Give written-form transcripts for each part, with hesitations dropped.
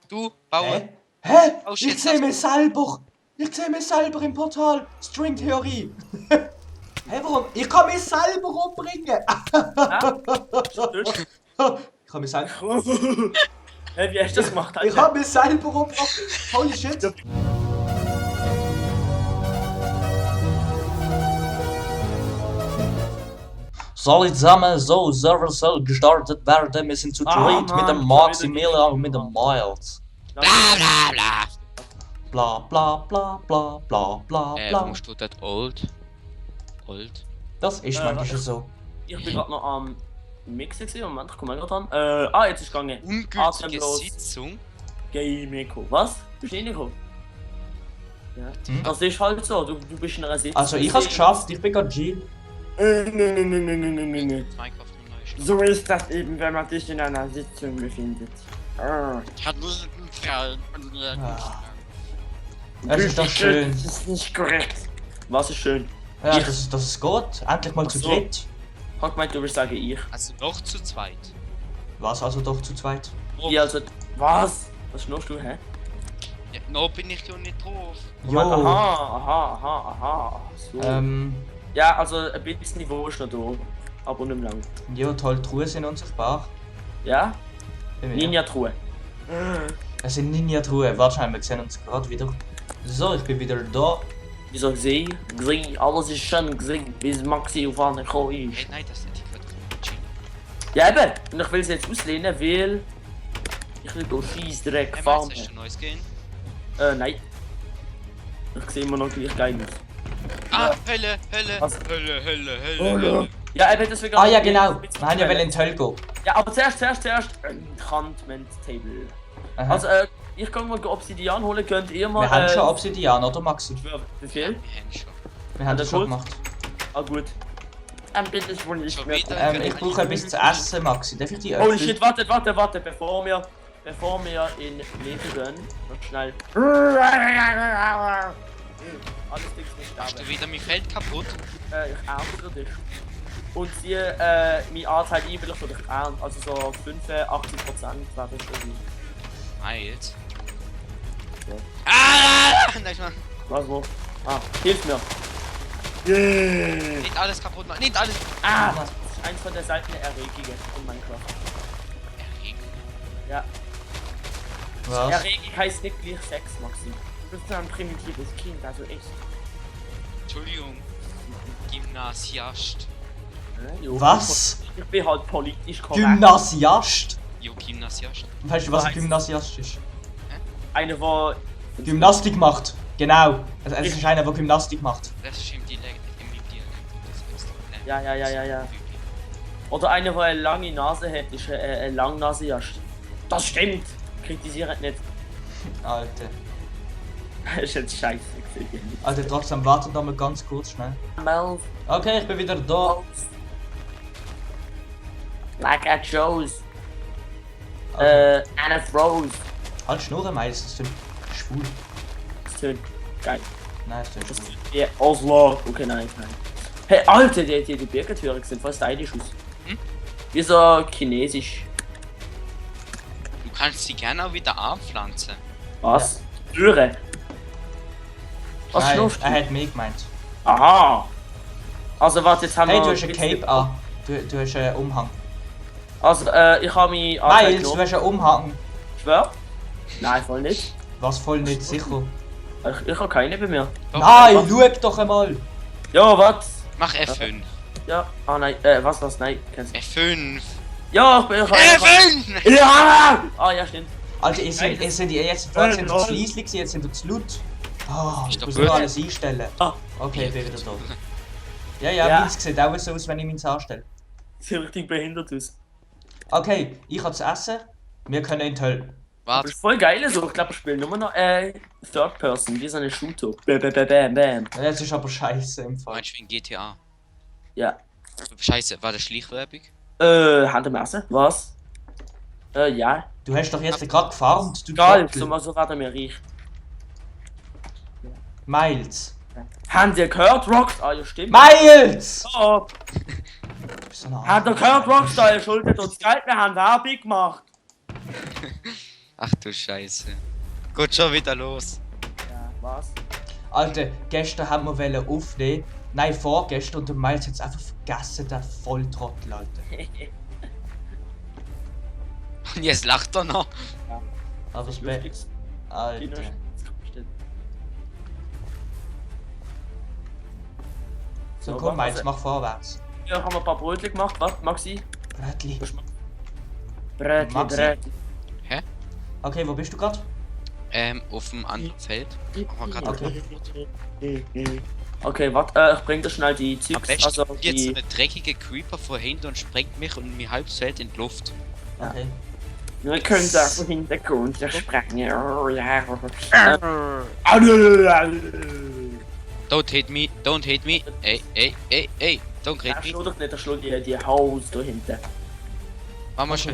Du, baue. Hä? Oh, Ich shit, sehe mich selber! Ich sehe mich selber im Portal! Stringtheorie! Hä, warum? Ich kann mich selber umbringen! Ich kann mich selber... Hä, wie hast du das gemacht? Ich habe mich selber umgebracht! Holy shit! Soll ich zusammen so Server soll gestartet werden? Wir sind zu dritt mit dem Maximilian und mit dem Miles. Bla bla bla. Bla bla bla bla bla bla bla. Warum steht das old? Old? Das ist manchmal so. Ich bin gerade noch am Mixen gewesen. Moment, ich komme gerade an. Jetzt ist gegangen. Ungültige Atemlos. Sitzung? Gaming. Was? Bist du reingekommen? Ja. Hm? Das ist halt so, du bist in einer Sitzung. Also ich hab's geschafft, ich bin gerade G. Nee. Minecraft am neuesten. So ist das eben, wenn man sich in einer Sitzung befindet. Es ist doch schön. Das ist nicht korrekt. Was ist schön? Ja, das ist gut. Endlich mal zu Ach so. dritt. Ich hab gemeint, du wirst sagen ich. Also noch zu zweit. Was also doch zu zweit? Ich also. Was? Was schnurrst du, hä? Ja, noch bin ich ja nicht drauf. Jo. Aha. So. Ja, also ein bisschen Niveau ist noch da. Aber nicht mehr lang. Jo, toll, Truhen sind unsichtbar. Ja? Ja. Ninja-Truhe. Es sind Ninja-Truhen. Warte schnell, wir sehen uns gerade wieder. So, ich bin wieder da. Wieso gesehen? Alles ist schön gesehen, bis Maxi auf einen gekommen ist. Hey, nein, das ist nicht gut. Ja eben! Und ich will es jetzt auslehnen, weil... Ich will durch Scheissdreck Hey, fahren. meinst du, hast du ein neues Game? Nein. Ich sehe immer noch gleich geil aus. Ah, Hölle. Was? Hölle. Ja, eben deswegen... Ah ja, genau. Wir haben ja in die Hölle gehen. Ja, aber zuerst Enchantment Table. Aha. Also, ich kann mal Obsidian holen, könnt ihr mal... Wir haben schon Obsidian, oder Maxi? Wie viel? Wir haben schon. Wir haben das schon gut. gemacht. Ah, gut. Bitte ist wohl nicht Schon mehr. wieder? Ich brauche etwas zu essen, Maxi. Darf ich die Holy Äpfel? shit, warte, bevor wir in Leben gehen, noch schnell. Alles Dings nicht Hast du sterben. wieder mein Feld kaputt? Ich ernte dich. Und sie, meine Anteil einwillig für dich ernten, also so 85% wäre das irgendwie. Miles. Ja. Nein, Mann. Was wo? Hilf mir. Nicht alles kaputt machen. Nicht alles. Das ist eins von der seltenen Erregungen in Minecraft. Ja. Was? Erregung heißt nicht gleich Sex, Maxi. Du bist ein primitives Kind, also echt. Entschuldigung. Gymnasiast. Jo, Was? Ich bin halt politisch korrekt. Gymnasiast? Jo, Gymnasiast. Weißt du, was ein Weiß. Gymnasiast ist? Einer, der... Gymnastik macht. Genau. Es ist einer, der Gymnastik macht. Das ist im Dialekt. Das heißt, Ja. Oder einer, der eine lange Nase hat, ist ein Langnasejast. Das stimmt! Kritisiert nicht. Alter. Das ist jetzt scheiße gewesen. Alter, trotzdem, warte noch mal ganz kurz schnell. Melf. Okay, ich bin wieder da. Like at shows. Also, Anna throws. halt Schnurren, Miles, das klingt schwul. Das tönt geil. Nein, das klingt Das schwul. tönt wie Oslo. Okay, nein. Hey, Alter, die Birkentüren sehen voll stylisch aus. Hm? Wie so chinesisch. Du kannst sie gerne auch wieder anpflanzen. Was? Türe. Was Nein, schnurft er du? hat mich gemeint. Aha. Also warte, jetzt haben Hey, wir... du hast ein Cape an. Du hast einen Umhang. Also, ich habe mich... Miles, du hast einen Umhang. Schwör? Nein, voll nicht. Was voll nicht sicher. Ich habe keine bei mir. Nein, schau doch einmal. Ja, was? Mach F5. Ja, nein, was, nein, kennst du. F5. Ja, ich bin... F5! Ja! Ja, stimmt. Alter, ihr seid jetzt vorhin sind zu leise, jetzt sind wir zu laut. Ah, ich doch muss blöd. nur alles einstellen. Ah. Okay, ich bin wieder da. Ja, Ja. meins sieht auch so aus, wenn ich meins anstelle. Sieht richtig behindert aus. Okay, ich habe zu essen. Wir können in die Hölle. Das Warte. ist voll geil so. Ich glaube, ich spiele nur noch Third Person, wie so eine Shooter. Bam. Das ist aber scheiße im Fall. Meinst du in GTA? Ja. Scheiße, war das Schleichwerbung? Hand am Essen? Was? Ja. Du hast doch jetzt gerade gefarmt, du Egal, Trottel. so werden wir reich. Miles. Haben Sie gehört, Rockstar? Ja, stimmt. Miles! Oh, Du bist so eine habt ihr gehört, Rockstar? Ihr schuldet uns Geld, wir haben Werbung gemacht. Ach du Scheiße. Geht schon wieder los. Ja, was? Alter, gestern haben wir wollen aufnehmen. Nein, vorgestern und der Miles hat es einfach vergessen, der Volltrottel, Alter. Und jetzt lacht er noch. Aber es Lustig's. Alter. So, komm, Miles, mach vorwärts. Ja, haben wir ein paar Brötchen gemacht. Was, Maxi? Bradley. Brötchen, Maxi? Brötchen. Okay, wo bist du gerade? Auf dem anderen Feld. Aber grad Okay, warte, ich bring dir schnell die Am Zeugs, besten also kommt jetzt die... eine dreckige Creeper von hinten und sprengt mich und mein halbes Feld in die Luft. Okay. Wir können da von Hintergrund sprengen. Oh, ja. Don't hit me, don't hit me. Ey, don't hit Er me. schlägt doch nicht, er schlägt die Haus da hinten. Machen wir schon.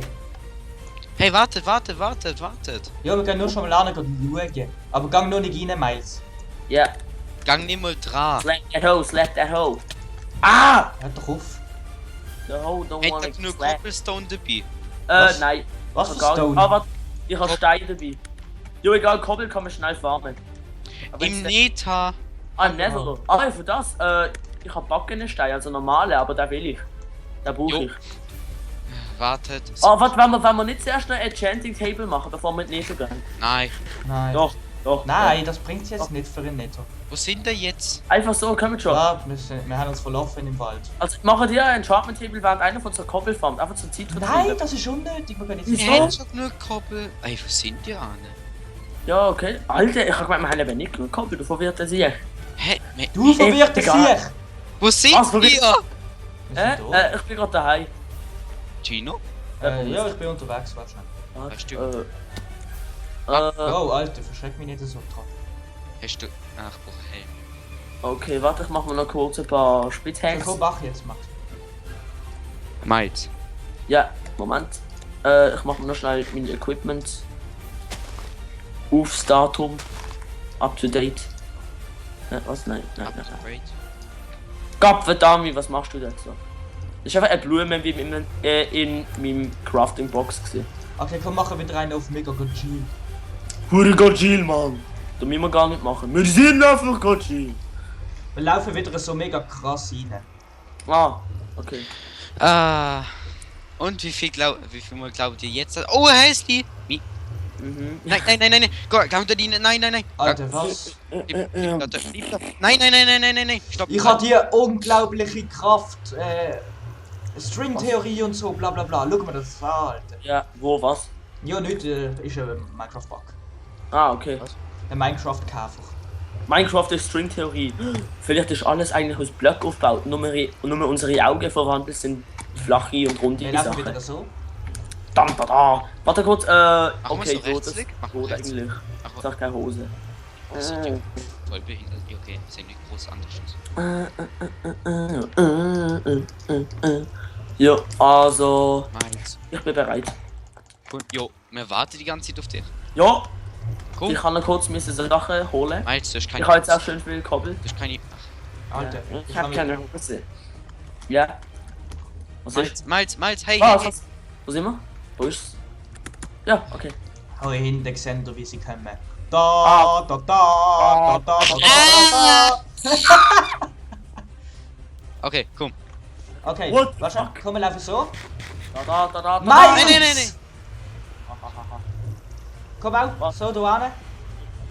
Hey, wartet. Ja, wir können nur schon mal lernen, schauen. Aber gang noch nicht rein, Miles. Ja, Gang nicht mal dran. slap that hoe. Ah! Hör doch auf. The hoe don't Hat wanna er genug slap. Cobblestone dabei? Was? Nein. Was Ich für hab gar nicht. Stone? Ah, warte, ich hab Steine dabei. Jo, egal, Kobbel kann man schnell farmen. Aber Im jetzt- Neta. Ah, Nether. Ah, für das. Ich hab backene Steine, also normale, aber den will ich. Den brauche Jo. ich. Wartet. Ah, warte, wenn wir nicht zuerst ein Enchanting Table machen, bevor wir in die Nether gehen? Nein. Nein. Doch. Nein, das bringt's jetzt nicht für ihn Netto. Wo sind wir jetzt? Einfach so, kommen schon. Ja, wir haben uns verlaufen im Wald. Also, machen dir ein Enchantment Table während einer von unserer Koppel farmt. Einfach zur Zeit Nein, das ist unnötig. Wir können jetzt Wieso? Wir haben schon genug Koppel. Ey, wo sind die alle? Ja, okay. Alter, ich hab gemeint, wir haben eben nicht genug Koppel, du verwirrt er sich. Hä? Du verwirrte Egal. Sieg! Wo sind Was, wo wir? bist- Ich bin gerade daheim. Gino? Ja, ich bin unterwegs, warte schnell. Hast du- Oh, Alter, verschreck mich nicht so dran. Hast du... Ach, ich brauche Helm. Okay, warte, ich mach mir noch kurz ein paar So, Spitzhacks. komm, mach jetzt, Max. Miles. Ja, Moment. Ich mach mir noch schnell mein Equipment aufs Datum. Up to date. Was? Nein. Upgrade. Gottverdammt, was machst du jetzt so? Das ist einfach eine Blume wie in meinem Crafting Box gesehen. Okay, komm, machen wieder einen auf Mega Gojil. Hure Gotchill, Mann! Das müssen wir gar nicht machen. Wir sind einfach Gotchill! Wir laufen wieder so mega krass rein. Ah, okay. Ah. Und wie viel mal glaubt ihr jetzt? Oh, er ist die! Wie? Mhm. Nein. Glaubt ihr die? Nein. Alter, was? Nein. Stopp. Ich habe hier unglaubliche Kraft, String-Theorie und so, bla bla bla. Schau mal das an, Alter. Ja, wo, was? Ja, nicht, ist ein Minecraft-Bug. Ah, okay. Ein Minecraft-Käfer. Minecraft ist Stringtheorie. Vielleicht ist alles eigentlich aus Blöcken aufgebaut. Nur unsere Augen verwandelt sind flache und runde Wir laufen Sachen. wieder so. Da. Warte kurz, wir okay, so gut, das rechtsklick? Machen wir gut rechtsklick. eigentlich. Ach, Ich sag keine Hose. das sind die voll behindert. Ja, okay, das ist nicht groß anders. Ja, also, Miles. ich bin bereit. Cool. Jo, wir warten die ganze Zeit auf dich. Ja, Cool. ich kann noch kurz meine Sachen holen. Miles, du hast keine... Ich habe jetzt auch schön viel Koppel. Du hast keine... Alter, Ja, ich hab habe keine Hose. Ja. Was ist? Miles, hey, Was? hey. Was? Wo sind wir? Wo ist's? Ja, okay. Hau hinten sehen, wie sie kommen. Ah. Da. Okay, komm. Okay, What the warte, fuck? komm, wir laufen so. Da. Nein! Nein. Komm auch, Was? so, da hin.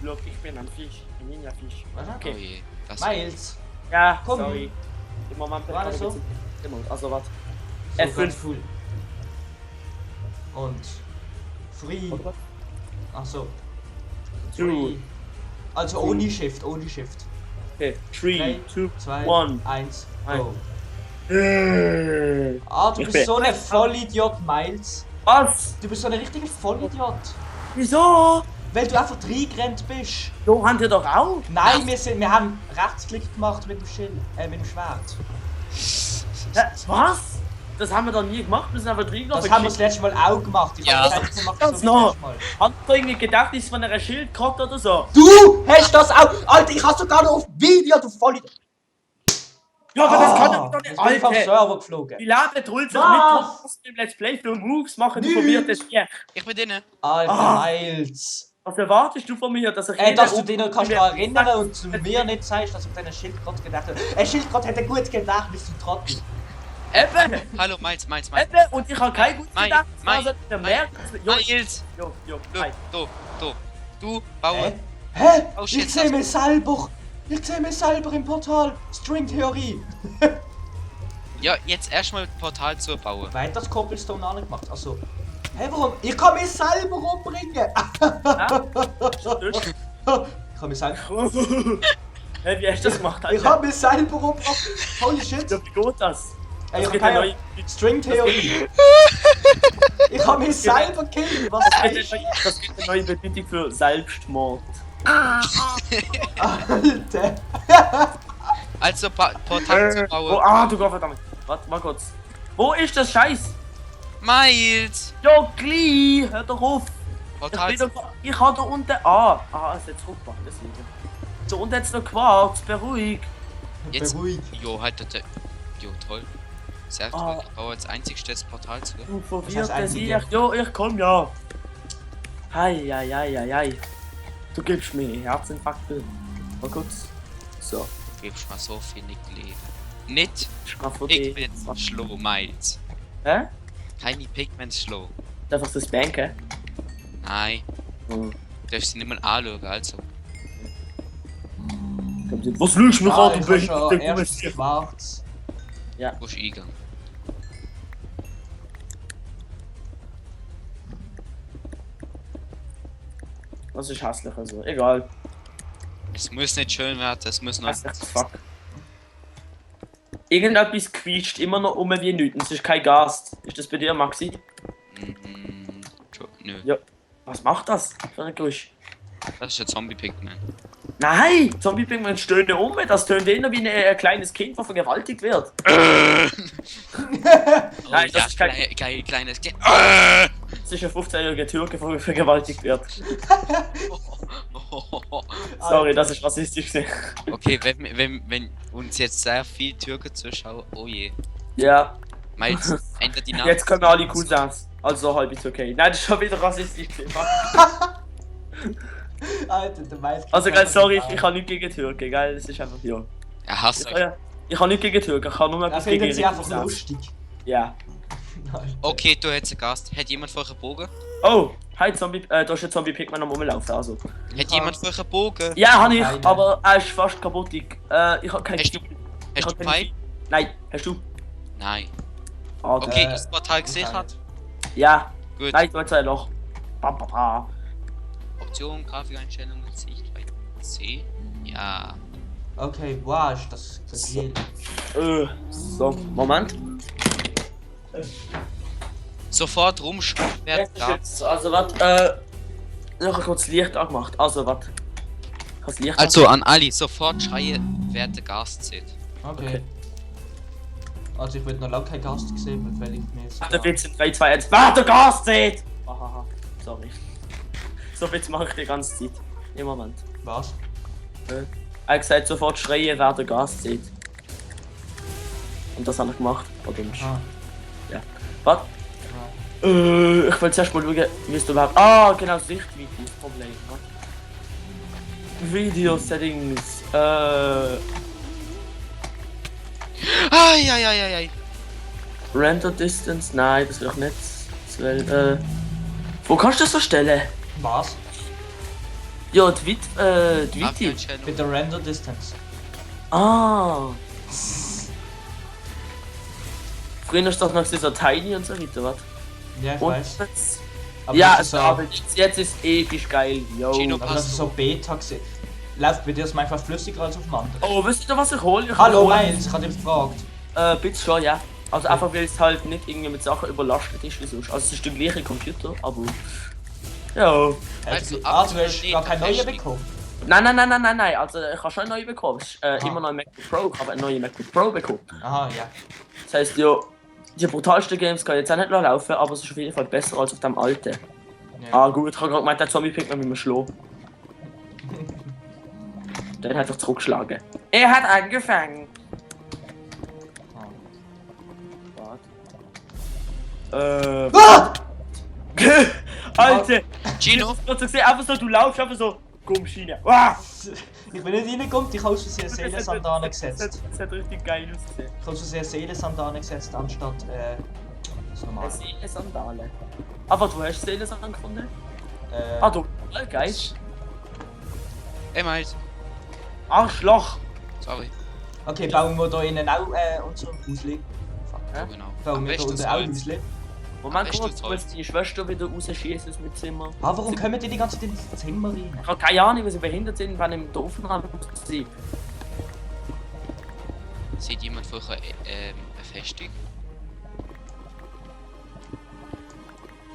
Look, ich bin ein Fisch. Ein Ninja-Fisch. Warte. Oh Okay. je, das... Miles. Ja, Komm. sorry. Im Moment bin ich Warte, gerade so. ein bisschen... Also, warte. So, F5. ganz full. Und free. Warte. Ach so. Two. Also ohne Shift, ohne Shift. Okay. 3, 3, 2, 2, 1. 1, Ein. go. Ah, du Ich bist bin- so ein Vollidiot, Miles. Was? Du bist so ein richtiger Vollidiot. Wieso? Weil du einfach reingerannt bist. So haben die doch auch. Nein, wir haben Rechtsklick gemacht mit dem Schild, mit dem Schwert. Was? Das haben wir doch nie gemacht. Wir sind einfach reingelaufen. Das haben wir das letzte Mal auch gemacht. Ich Ja. hab gesagt, wir machen Ganz das so wie noch. das letzte Mal. Hat ihr irgendwie gedacht, ist von einer Schildkröte oder so? Du hast das auch! Alter, ich hast sogar noch auf Video, du Vollidiot! Ja, aber das kann doch nicht. Jetzt bin ich vom Alter, Server geflogen. wie lange trollt sich Was? mit im Let's Play für Moves machen, du Nix. von mir das hier. Ich bin drinnen. Alter, Ah. Miles. Was erwartest du von mir, dass ich Dass du dich noch kannst erinnern und zu mir nicht sagst, dass ich deinen Schildkrott gedacht habe. Ein Schildkrott hätte gut gedacht, bis du Trottel. Eben, Hallo, Miles. eben, und ich habe kein gutes Mein- gedacht. mein- Also, der merkt, Miles. jo, Du, hi. du, Bauer. Hä? Oh, shit, Ich sehe mich selber. Ich sehe mich selber im Portal. String-Theorie. Ja, jetzt erstmal Portal zur Bauer. Wer hat das Cobblestone auch nicht gemacht? Achso. Hä, warum? Ich kann mich selber umbringen. Ich kann mich selber. Hey, wie hast du das gemacht? Ich Alter? habe mich selber umgebracht. Holy shit. Ja, wie geht das? Ey, Das ich gibt habe eine keine neue... String-Theorie. Ich habe mich selber killen. Was heißt Das gibt eine neue Bedeutung für Selbstmord. Alter. Also Portal zur Bauer. Du Gott verdammt. Warte mal kurz. Wo ist das Scheiß? Miles. Jo, Glee, hör doch auf. Portal Ich habe da unten... es ist jetzt zurückgebracht, deswegen. Da unten jetzt noch Quarz, beruhig. Jetzt. Beruhig. Jo, halt das. Jo, toll. Sehr toll. Ich baue als einziges Portal zu. Du Das verwirrst heißt dich. einzige. Jo, ich komm ja. Hei. Du gibst mir einen Herzinfarkt. Mal kurz. So, Du gibst mir so viel nicht Leben. Nicht. Strafe Ich bin schlau, Miles. Hä? Keine Pigments schlau. Darf ich das banken? Nein. Hm. Du darfst sie nicht mal anschauen, also. Was lügst du mich an, Ich du habe schon behinderte erst Kuh? schwarz. Wo ist Eingang? Das ist hässlich, also. Egal. Es muss nicht schön werden, es muss noch. Hässlich, fuck. Irgendetwas quietscht immer noch um wie nichts. Es ist kein Gas. Ist das bei dir, Maxi? Nö. Ja. Was macht das für ein Geräusch? Das ist ein Zombie-Pigment. Nein! Zombie-Pigment stöhnen um. Das tönt eher wie ein kleines Kind, das vergewaltigt wird. Nein, das ist kein... Kleines Kind. Das ist ein 15-jähriger Türke, der vergewaltigt wird. Sorry, das ist rassistisch gewesen. Okay, wenn uns jetzt sehr viel Türken zuschauen, oh je. Ja, Miles, ändert die Namen. jetzt können wir alle cool sein. Also halb ist okay. Nein, das ist schon wieder rassistisch gewesen. Alter, der weiß. Also geil, sorry, ich habe nichts gegen Türken, geil, das ist einfach ja. Er hasst Ich, euch. ich habe nichts gegen Türken, ich habe nur Er etwas gegen findet sie einfach Cousins. lustig. Ja. Alter. Okay, du hättest einen Gast. Hat jemand vorher einen Bogen? Oh, hi Zombie, da ist ein Zombie-Pigman am Rumlaufen, also. Hat jemand vorher einen Bogen? Ja, habe ich, Keine. aber er ist fast kaputt. Ich habe keinen Hast du- Ich Hast hab du keine- Pfeil? Nein, hast du? Nein. Ah, Okay, Äh, ist das Portal okay. gesichert? Ja, Gut. nein, du hast ein Loch. Bam, bam, bam. Option, Grafikeinstellungen, Sichtweite C. Ja. Okay, wow, ist das viel. So, Moment. Sofort rumschreiben. Jetzt, also, was, ich habe kurz Licht angemacht. Also, was? Das Licht Also an Ali, sofort schreien, wer der Gast sieht. Okay. Also ich würde noch lange keinen Gast gesehen, weil ich mir jetzt... angemacht. Der Witz in 3, 2, 1. Wer der Gas sieht! Hahaha, sorry. So Witz mache ich die ganze Zeit. Im Moment. Was? Er hat gesagt, sofort schreien, wer der Gas sieht. Und das habe ich gemacht. Verdammt. Ah, Was? ah. Ich will zuerst mal schauen, wie es da überhaupt... genau, Sichtweite ist das Problem. Was? Video Settings. Ai. Render Distance. Nein, das will ich nicht. 12, wo kannst du das so stellen? Was? Ja, die Weite. Die Weite. Grafikeinstellungen. Mit der Render Distance. Ah. Früher ist doch noch so Tiny und so weiter, was? Ja, ich Und weiß. jetzt... Aber Ja, das ist so, aber jetzt ist episch geil. Yo. Gino- aber das ist so Beta gesehen. Läuft bei dir das einfach flüssiger als auf dem anderen? Oh, wisst ihr, was ich hole? Ich Hallo, hol- Miles, ich hatte dich gefragt. Bitte schon, ja. Also einfach, weil es halt nicht irgendwie mit Sachen überlastet ist wie sonst. Also es ist der gleiche Computer, aber... Ja. Also, Also, ab- du hast gar keinen neuen bekommen. Nein. Also ich habe schon einen neuen bekommen. Es ist, immer noch ein MacBook Pro. Ich habe einen neuen MacBook Pro bekommen. Aha, ja. Das heisst, ja, die brutalsten Games kann jetzt auch nicht noch laufen, aber es ist auf jeden Fall besser als auf dem alten. ja. Ah gut, ich habe gerade gemeint, der Zombie-Pigman mit mir schlagen. Der hat doch zurückgeschlagen. Er hat angefangen. Ah! Alter! Gino? Du hast gesehen, einfach so, du laufst einfach so. Gummschiene. Ah! Ich bin nicht reingekommen, ich habe aus Versehen Seelensandalen gesetzt. Das hat richtig geil ausgesehen. Ich habe aus Versehen Seelensandalen gesetzt, anstatt das normale. Seelensandale. Aber du hast Seelensandalen gefunden? Äh, Ah, du. Geil. Ey, Miles. Arschloch! Sorry. okay, bauen wir da innen auch unser Hausli. Ja, genau. Bauen wir da besten unten auch Holz. Hausli. Moment, Echt guck mal, das du musst die Schwester wieder rausschießen aus dem Zimmer. Ah, warum kommen die ganze Zeit ins Zimmer rein? Ich habe keine Ahnung, weil sie behindert sind, wenn im Dorfraum sind. Sieht jemand von euch befestigt?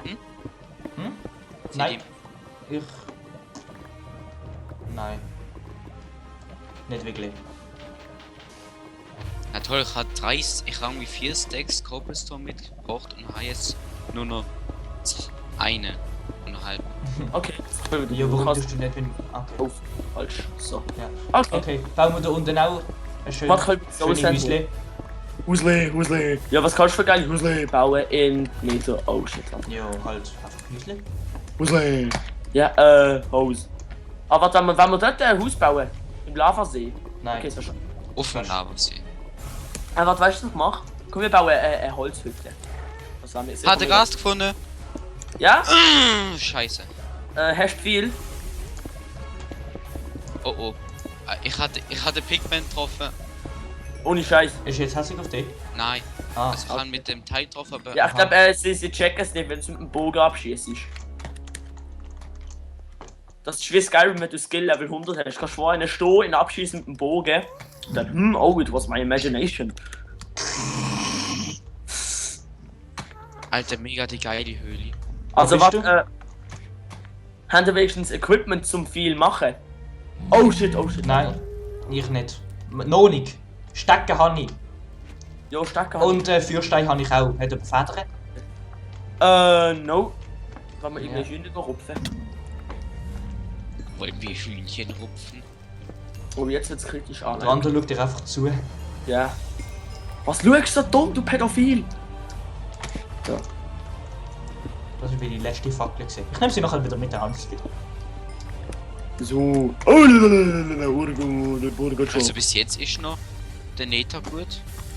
Hm? Sieht Nein. Ich. Nein. Nicht wirklich. Na toll, ich habe irgendwie 4 Stacks Cobblestone mitgebracht und habe jetzt nur noch eine und eine halbe. Okay, Ja, du warum kannst tust du nicht, wenn. Okay. auf. Falsch. So. Ja. Okay. Okay, bauen wir da unten auch ein Was kann ich schönes Häusli. Husle. Ja, was kannst du für geile Husle bauen in Nether? Oh shit. Ja, halt einfach Häusli. Husle. Ja, Haus. Aber wenn wir dort ein Haus bauen, im Lavasee. Nein. Okay, ist ja schon. Auf dem Lavasee. Was weißt du, was ich mache? Komm, wir bauen eine Holzhütte. Was haben wir jetzt? Hat der Gast gefunden? Ja? Scheiße. Hast du viel? Oh oh. Ich hatte Pigment getroffen. Ohne Scheiß. Ist jetzt hässlich auf dich? Nein. Ah, Also ich kann mit dem Teil getroffen, aber. Ja, ich glaube, sie checken es nicht, wenn du mit dem Bogen abschießt. Das ist wie Skyrim, wenn du Skill Level 100 hast. Kannst du vor einer stehen, ihn abschießen mit dem Bogen. Und dann, oh, it was my imagination. Alter, mega die geile Höhle. Also, bist was, du? haben wir wenigstens Equipment zum viel machen? Oh shit. Nein, ich nicht. Noch nicht. Stecken habe ich. Ja, Stecker. Und Feuerstein habe ich auch. Hat jemand Federn? No. Kann man Ja. irgendwie Hühner rupfen. Wollen wir Hühnchen rupfen? Oh, jetzt wird's kritisch an. Der andere schaut dir einfach zu. Ja. Was schaust du so dumm, du Pädophil? So. Das war die letzte Fackel. Gewesen. Ich nehme sie nachher wieder mit der Hand wieder. So. Also bis jetzt ist noch der Nether gut.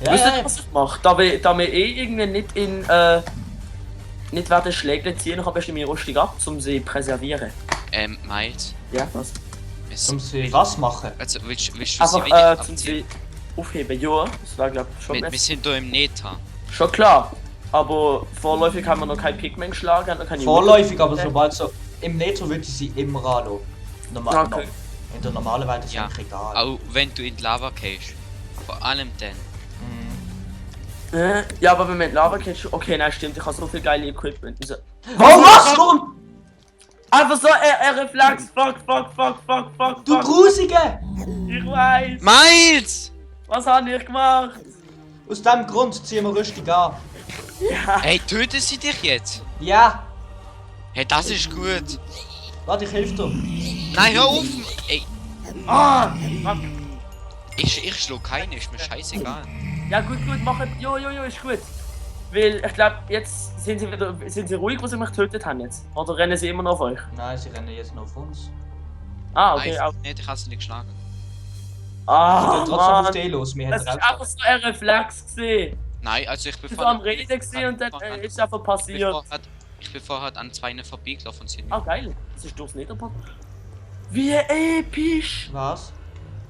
Ja, Wisst ihr, ja, was ich mache? Da wir irgendwie nicht in nicht werden Schläge ziehen, habe ich mir rüstig ab, um sie präservieren. Miles. Ja, was? Um sie was machen? Also willst du sie Einfach wenig zum abziehen? sie aufheben, ja. Das war glaube ich schon Wir sind hier im Nether. schon klar. Aber vorläufig haben wir noch kein Pigment geschlagen, noch keine Vorläufig, aber sobald so. Im Netto würde ich sie immer anschauen. Normal. Okay. In der normalen Welt ist es Ja. eigentlich egal. Auch wenn du in die Lava gehst. Vor allem dann. Ja, aber wenn wir mit Lava catchen. Okay, nein, stimmt, ich habe so viel geile Equipment. Also, Warum was? Warum? einfach so, Reflex, fuck. Du Grusige! Ich weiß. Miles! Was habe ich gemacht? Aus dem Grund ziehen wir rüstig an. Ja. Hey, töten sie dich jetzt? Ja! Hey, das ist gut. Warte, ich helfe dir. Nein, hör auf! Ey, Ah! Fuck. ich schlug keinen, ist mir scheißegal. Ja, gut, machen. Jo, ist gut. Weil ich glaube, jetzt sind sie ruhig, wo sie mich getötet haben jetzt. Oder rennen sie immer noch auf euch? Nein, sie rennen jetzt noch auf uns. Ah, okay. Nein, Auch. nicht, ich habe sie nicht geschlagen. Sie Ah, gehen trotzdem auf Mann. dich los. Wir Das haben ist einfach so ein Reflex gesehen. Nein, also ich bin Ich war am Reden gesehen und dann ist es einfach passiert. Ich bin vorher an zwei vorbeigelaufen und sie nicht. Ah, geil. Das ist durchs Niederbad. Wie episch! Was?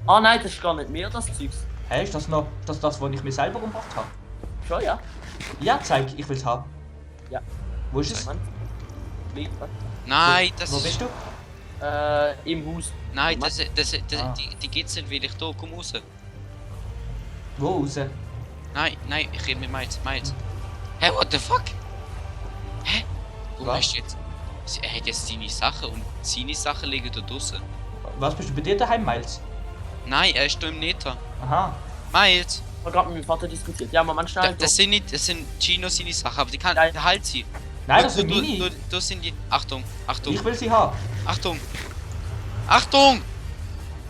Ah, nein, das ist gar nicht mehr, das Zeugs. Hey, ist das noch das, was ich mir selber umgebracht habe? Schon, ja. Ja, zeig, ich will es haben. Ja. Wo ist es? Moment. Wie, was? Nein, das Wo ist. bist du? Im Haus. Nein, Ah. die geht's nicht, will ich da, komm raus. Wo raus? Nein, ich rede mit Miles. Hä, what the fuck? Hä? Wo Was? hast du jetzt? Er hat jetzt seine Sachen und seine Sachen liegen da draußen. Was bist du bei dir daheim, Miles? Nein, er ist da im Nether. Aha. Miles! Ich habe gerade mit meinem Vater diskutiert. Ja, Moment, schnell. Das sind nicht, das sind Gino seine Sachen, aber die kann Nein. halt sie. Nein, das sind meine. Du sind die. Achtung! Ich will sie haben. Achtung! Ist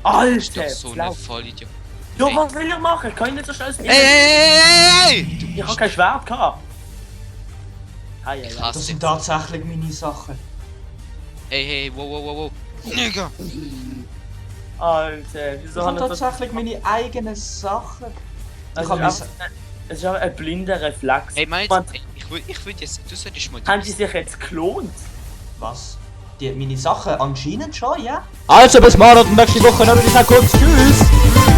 Alter! doch so eine Vollidiot. Ja, was will ich machen? Ich kann nicht so schnell Ey! Ich habe kein Schwert gehabt. Ei, Ich ei, ei. hasse Das sind tatsächlich meine Sachen. Hey, wow. Nigga! Alter, wieso Das haben sind das... tatsächlich meine eigenen Sachen. Also Ich es hab ist einfach ein blinder Reflex. Hey, meinst Man, ich würde jetzt, du solltest mal haben die sich jetzt geklont? Was? Meine Sachen anscheinend schon, ja? Also bis morgen und nächste Woche noch. Ich sag kurz Tschüss.